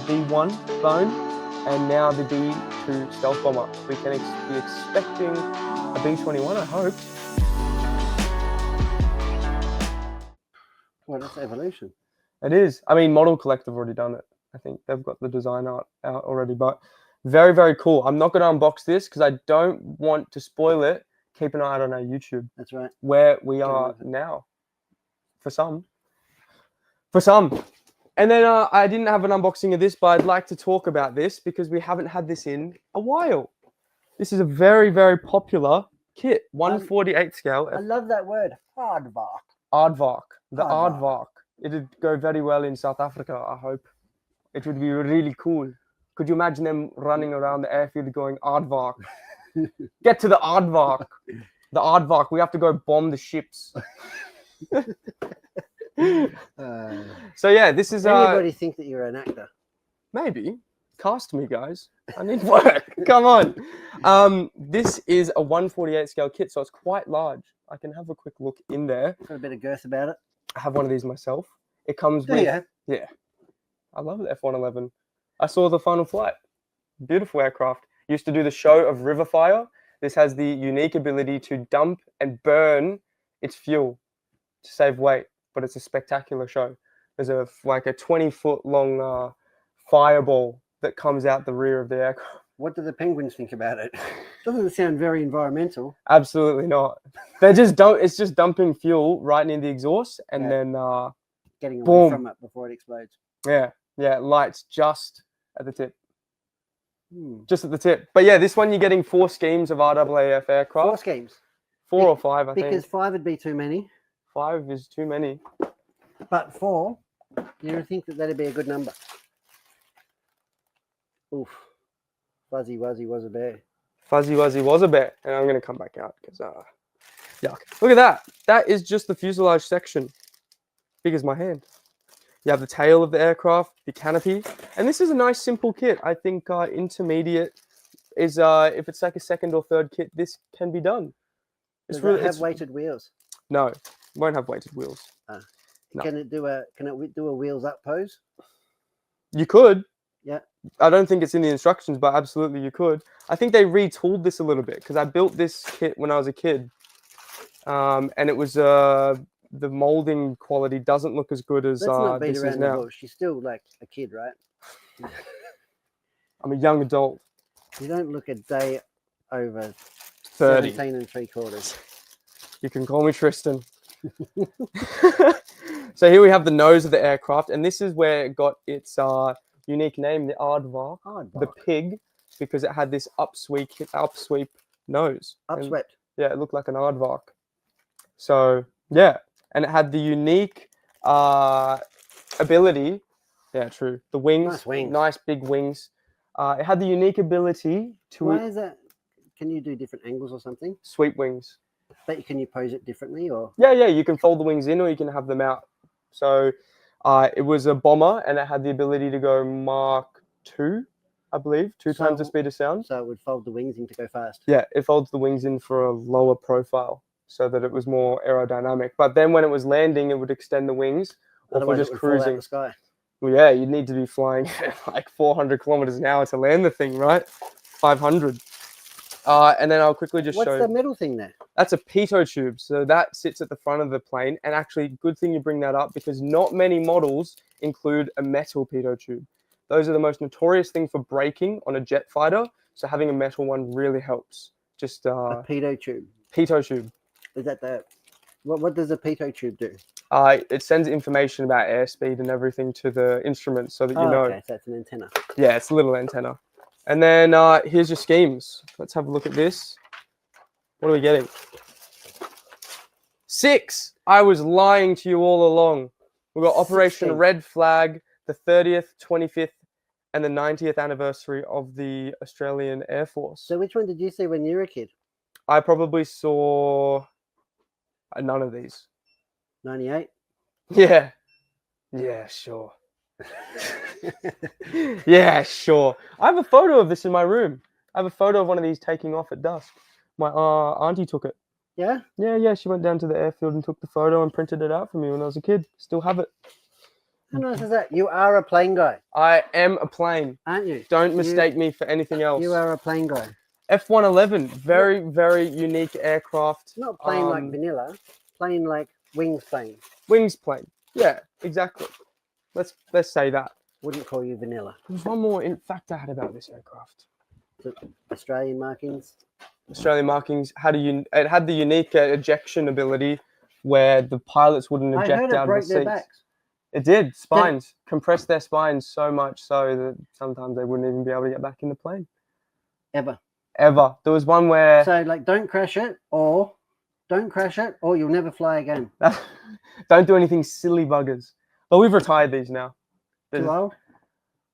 B1 bone and now the B2 stealth bomber. We can be expecting a B-21, I hope. Well, that's evolution. It is. I mean, Model Collect have already done it. I think they've got the design art out already, but very, very cool. I'm not going to unbox this because I don't want to spoil it. Keep an eye out on our YouTube. That's right. Where we are now. For some. And then I didn't have an unboxing of this, but I'd like to talk about this because we haven't had this in a while. This is a very, very popular kit. 1/48 scale. I love that word. Aardvark. Aardvark. The Aardvark. It'd go very well in South Africa, I hope. It would be really cool. Could you imagine them running around the airfield going, Aardvark? Get to the Aardvark. The Aardvark. We have to go bomb the ships. So yeah, this is... Anybody think that you're an actor? Maybe. Cast me, guys. I need work. Come on. This is a 1/48 scale kit, so it's quite large. I can have a quick look in there. Got a bit of girth about it. I have one of these myself. It comes with... Yeah. I love the F-111. I saw the final flight. Beautiful aircraft. Used to do the show of river fire. This has the unique ability to dump and burn its fuel to save weight, but it's a spectacular show. There's a 20-foot long fireball that comes out the rear of the aircraft. What do the penguins think about it? Doesn't sound very environmental. Absolutely not. It's just dumping fuel right in the exhaust and then getting away from it before it explodes. Yeah, it lights just at the tip. Just at the tip. But yeah, this one you're getting 4 schemes of RAAF aircraft. 4 schemes. 4 or 5, I think. Because 5 would be too many. 5 is too many. But 4, you think that'd be a good number. Oof. Fuzzy Wuzzy was a bear. Fuzzy Wuzzy was a bear. And I'm going to come back out because, yuck. Look at that. That is just the fuselage section. Big as my hand. You have the tail of the aircraft, the canopy. And this is a nice, simple kit. I think intermediate is, if it's like a second or third kit, this can be done. Does it have weighted wheels? No, it won't have weighted wheels. No. Can it do a wheels up pose? You could. Yeah. I don't think it's in the instructions, but absolutely you could. I think they retooled this a little bit because I built this kit when I was a kid. And it was the molding quality doesn't look as good as this is now. She's still like a kid, right? I'm a young adult. You don't look a day over 30. 17 3/4. You can call me Tristan. So here we have the nose of the aircraft, and this is where it got its unique name, the Aardvark, the pig, because it had this upsweep nose. Upswept. Yeah, it looked like an aardvark. So yeah, and it had the unique ability. Yeah, true. The wings, nice big wings. It had the unique ability to. Why is that? Can you do different angles or something? Sweep wings. But can you pose it differently, or? Yeah. You can fold the wings in, or you can have them out. So it was a bomber, and it had the ability to go Mach 2, I believe, 2 times the speed of sound. So it would fold the wings in to go fast. Yeah, it folds the wings in for a lower profile, so that it was more aerodynamic. But then when it was landing, it would extend the wings, or for just cruising. Fall out the sky. Well, yeah, you'd need to be flying like 400 kilometers an hour to land the thing, right? 500. And then I'll quickly just show you. What's the middle thing there? That's a pitot tube. So that sits at the front of the plane. And actually, good thing you bring that up because not many models include a metal pitot tube. Those are the most notorious thing for braking on a jet fighter. So having a metal one really helps. Just a pitot tube. Pitot tube. Is that what does a pitot tube do? It sends information about airspeed and everything to the instruments so that you know. Okay, so it's an antenna. Yeah, it's a little antenna. And then here's your schemes. Let's have a look at this. What are we getting? 6. I was lying to you all along. We've got Operation Red Flag, the 30th, 25th, and the 90th anniversary of the Australian Air Force. So which one did you see when you were a kid? I probably saw none of these. 98? Yeah. Yeah, sure. Yeah, sure. I have a photo of this in my room. I have a photo of one of these taking off at dusk. My auntie took it. Yeah? Yeah. She went down to the airfield and took the photo and printed it out for me when I was a kid. Still have it. How nice is that? You are a plane guy, I am a plane. aren't you? Don't mistake me for anything else. You are a plane guy. F-111, very, very unique aircraft. Not plane like vanilla, plane like wings plane. Wings plane. Yeah, exactly. Let's say that. Wouldn't call you vanilla. There's one more fact I had about this aircraft. The Australian markings. Australian markings it had the unique ejection ability where the pilots wouldn't I eject heard it out of broke the their seats. backs. It did. Spines. Compressed their spines so much so that sometimes they wouldn't even be able to get back in the plane. Ever. There was one where... So, like, don't crash it or you'll never fly again. Don't do anything silly buggers. But we've retired these now. Too old?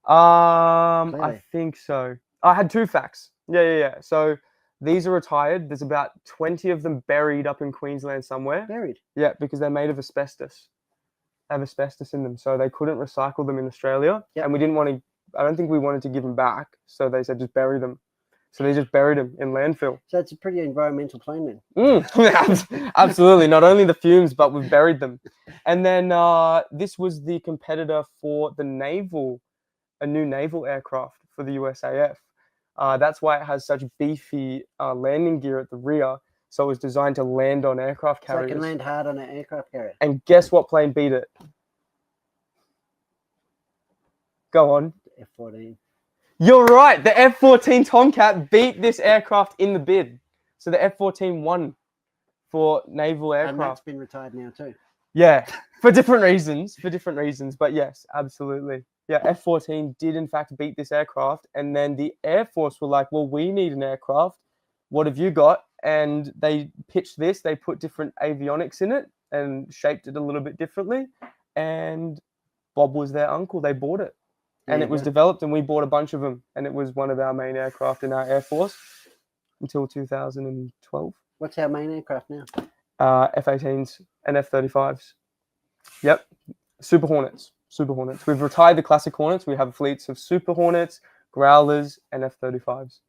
I Clearly. think so. I had 2 facts. Yeah. So these are retired. There's about 20 of them buried up in Queensland somewhere. Buried? Yeah, because they're made of asbestos. They have asbestos in them, so they couldn't recycle them in Australia. Yep. And we didn't want to, I don't think we wanted to give them back. So they said just bury them. So they just buried them in landfill. So it's a pretty environmental plane then. Absolutely. Not only the fumes, but we've buried them. And then this was the competitor for a new naval aircraft for the USAF. That's why it has such beefy landing gear at the rear. So it was designed to land on aircraft carriers. So it can land hard on an aircraft carrier. And guess what plane beat it? Go on. F-14. You're right. The F-14 Tomcat beat this aircraft in the bid. So the F-14 won for naval aircraft. And that's been retired now too. Yeah, for different reasons. But yes, absolutely. Yeah, F-14 did in fact beat this aircraft. And then the Air Force were like, well, we need an aircraft. What have you got? And they pitched this. They put different avionics in it and shaped it a little bit differently. And Bob was their uncle. They bought it. And it was developed, and we bought a bunch of them. And it was one of our main aircraft in our Air Force until 2012. What's our main aircraft now? F-18s and F-35s. Yep. Super Hornets. We've retired the classic Hornets. We have fleets of Super Hornets, Growlers, and F-35s.